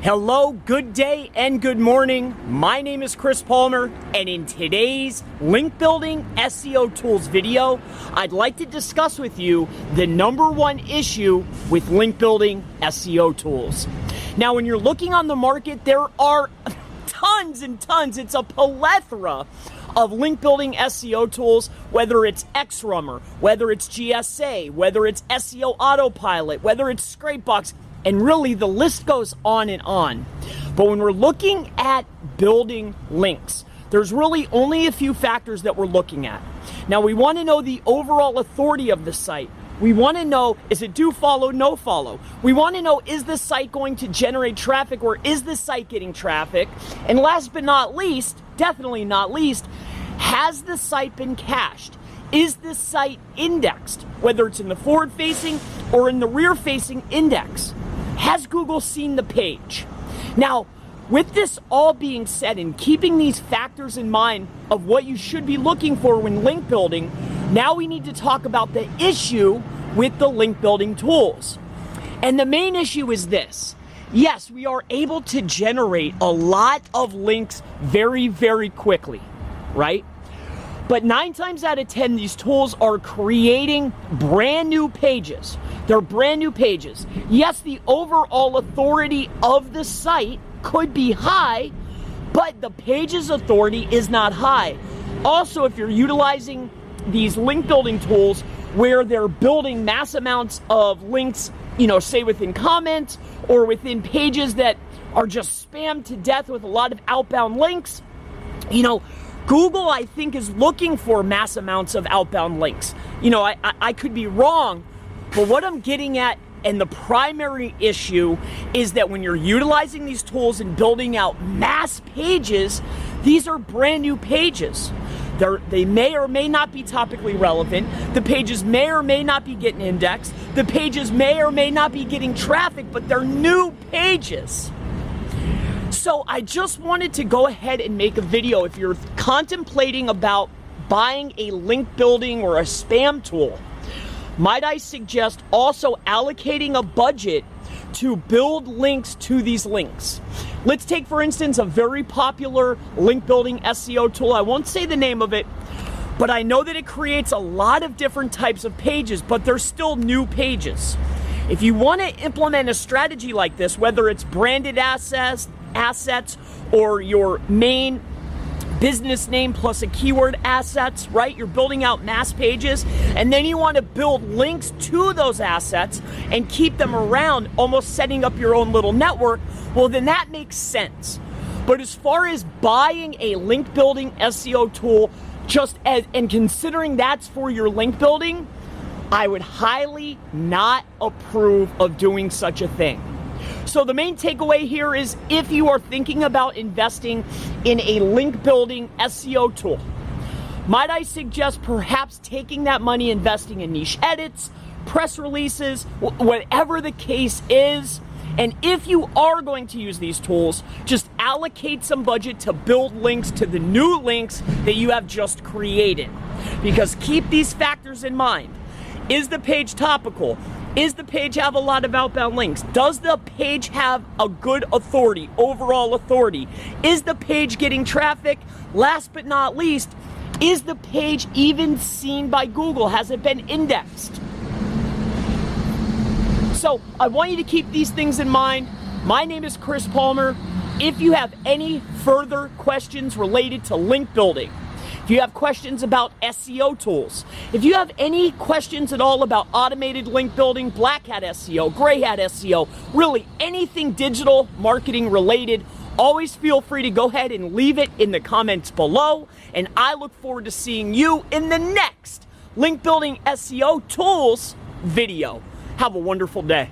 Hello, good day, and good morning. My name is Chris Palmer, and in today's link building SEO tools video, I'd like to discuss with you the number one issue with link building SEO tools. Now, when you're looking on the market, there are tons and tons, it's a plethora of link building SEO tools, whether it's XRummer, whether it's GSA, whether it's SEO Autopilot, whether it's Scrapebox, and really the list goes on and on. But when we're looking at building links, there's really only a few factors that we're looking at. Now, we want to know the overall authority of the site. We want to know, is it do follow, no follow? We want to know, is the site going to generate traffic, or is the site getting traffic? And last but not least, definitely not least, has the site been cached? Is this site indexed, whether it's in the forward-facing or in the rear-facing index? Has Google seen the page? Now, with this all being said and keeping these factors in mind of what you should be looking for when link building, now we need to talk about the issue with the link building tools. And the main issue is this. Yes, we are able to generate a lot of links very, very quickly, right? But 9 times out of 10, these tools are creating brand new pages. They're brand new pages. Yes, the overall authority of the site could be high, but the page's authority is not high. Also, if you're utilizing these link building tools where they're building mass amounts of links, say within comments or within pages that are just spammed to death with a lot of outbound links, Google, I think, is looking for mass amounts of outbound links. I could be wrong, but what I'm getting at, and the primary issue, is that when you're utilizing these tools and building out mass pages, these are brand new pages. They may or may not be topically relevant. The pages may or may not be getting indexed. The pages may or may not be getting traffic, but they're new pages. So I just wanted to go ahead and make a video. If you're contemplating about buying a link building or a spam tool, might I suggest also allocating a budget to build links to these links. Let's take, for instance, a very popular link building SEO tool. I won't say the name of it, but I know that it creates a lot of different types of pages, but they're still new pages. If you want to implement a strategy like this, whether it's branded assets or your main business name plus a keyword assets, right? You're building out mass pages, and then you want to build links to those assets and keep them around, almost setting up your own little network, well, then that makes sense. But as far as buying a link building SEO tool, and considering that's for your link building, I would highly not approve of doing such a thing. So the main takeaway here is, if you are thinking about investing in a link building SEO tool, might I suggest perhaps taking that money, investing in niche edits, press releases, whatever the case is. And if you are going to use these tools, just allocate some budget to build links to the new links that you have just created. Because keep these factors in mind. Is the page topical? Is the page have a lot of outbound links? Does the page have a good authority, overall authority? Is the page getting traffic? Last but not least, is the page even seen by Google? Has it been indexed? So I want you to keep these things in mind. My name is Chris Palmer. If you have any further questions related to link building, if you have questions about SEO tools, if you have any questions at all about automated link building, black hat SEO, gray hat SEO, really anything digital marketing related, always feel free to go ahead and leave it in the comments below. And I look forward to seeing you in the next link building SEO tools video. Have a wonderful day.